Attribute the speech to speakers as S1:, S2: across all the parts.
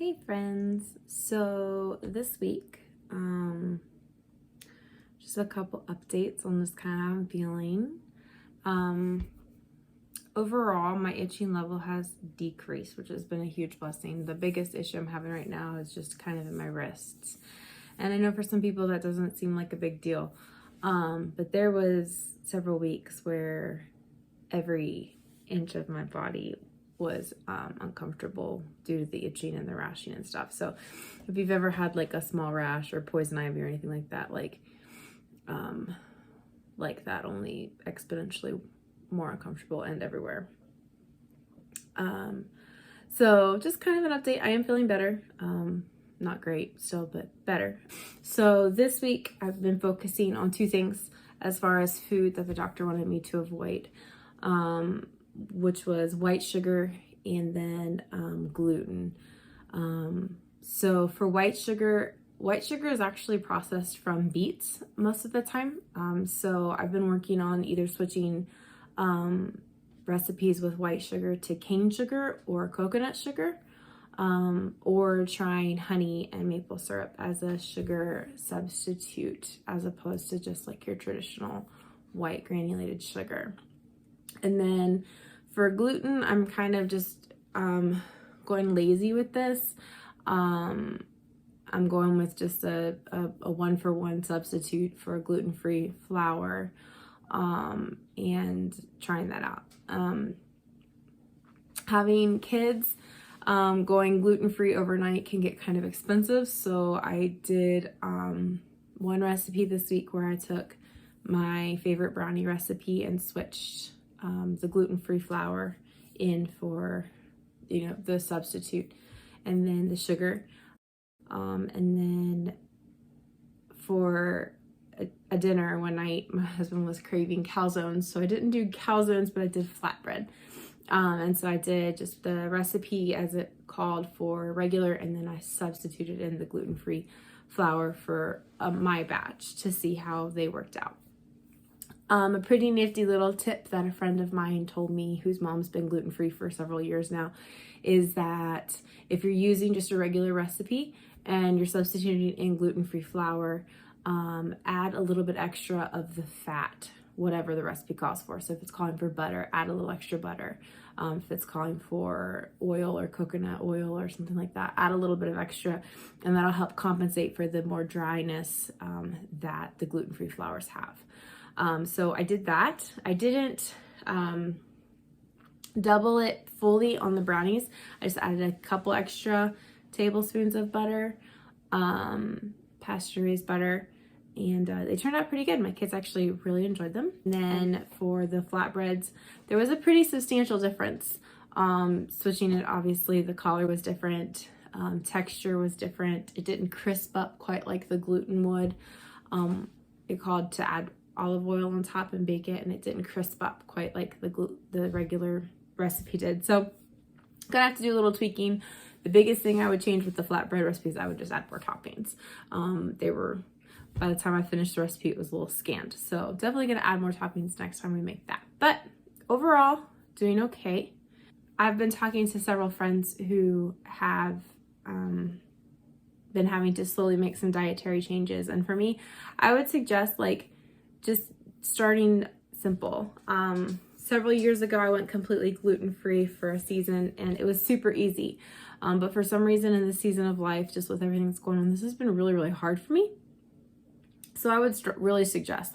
S1: Hey friends, so this week, just a couple updates on just kind of how I'm feeling. Overall, my itching level has decreased, which has been a huge blessing. The biggest issue I'm having right now is just kind of in my wrists. And I know for some people that doesn't seem like a big deal. But there was several weeks where every inch of my body was uncomfortable due to the itching and the rashing and stuff. So if you've ever had like a small rash or poison ivy or anything like that, like that, only exponentially more uncomfortable and everywhere. So just kind of an update. I am feeling better. Not great still, but better. So this week I've been focusing on two things as far as food that the doctor wanted me to avoid, which was white sugar and then gluten. So for white sugar is actually processed from beets most of the time. So I've been working on either switching recipes with white sugar to cane sugar or coconut sugar, or trying honey and maple syrup as a sugar substitute as opposed to just like your traditional white granulated sugar. And then for gluten, I'm kind of just going lazy with this. I'm going with just a 1-for-1 substitute for gluten-free flour, and trying that out. Having kids, going gluten-free overnight can get kind of expensive. So I did one recipe this week where I took my favorite brownie recipe and switched the gluten-free flour in for, the substitute, and then the sugar. And then for a dinner one night, my husband was craving calzones. So I didn't do calzones, but I did flatbread. And so I did just the recipe as it called for regular, and then I substituted in the gluten-free flour for my batch to see how they worked out. A pretty nifty little tip that a friend of mine told me, whose mom's been gluten-free for several years now, is that if you're using just a regular recipe and you're substituting in gluten-free flour, add a little bit extra of the fat, whatever the recipe calls for. So if it's calling for butter, add a little extra butter. If it's calling for oil or coconut oil or something like that, add a little bit of extra, and that'll help compensate for the more dryness that the gluten-free flours have. So I did that. I didn't double it fully on the brownies. I just added a couple extra tablespoons of butter, pasture-raised butter, and they turned out pretty good. My kids actually really enjoyed them. And then for the flatbreads, there was a pretty substantial difference. Switching it, obviously the color was different, texture was different. It didn't crisp up quite like the gluten would. It called to add olive oil on top and bake it, and it didn't crisp up quite like the regular recipe did. So gonna have to do a little tweaking. The biggest thing I would change with the flatbread recipes, I would just add more toppings. By the time I finished the recipe, it was a little scant. So definitely gonna add more toppings next time we make that. But overall, doing okay. I've been talking to several friends who have been having to slowly make some dietary changes. And for me, I would suggest just starting simple. Several years ago, I went completely gluten-free for a season, and it was super easy. But for some reason in this season of life, just with everything that's going on, this has been really, really hard for me. So I would really suggest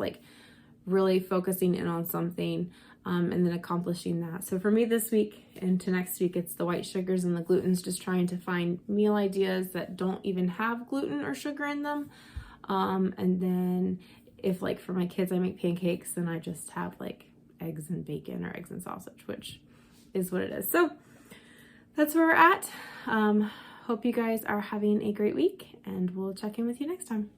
S1: really focusing in on something, and then accomplishing that. So for me this week and to next week, it's the white sugars and the glutens, just trying to find meal ideas that don't even have gluten or sugar in them. And then if for my kids, I make pancakes, then I just have eggs and bacon or eggs and sausage, which is what it is. So that's where we're at. Hope you guys are having a great week, and we'll check in with you next time.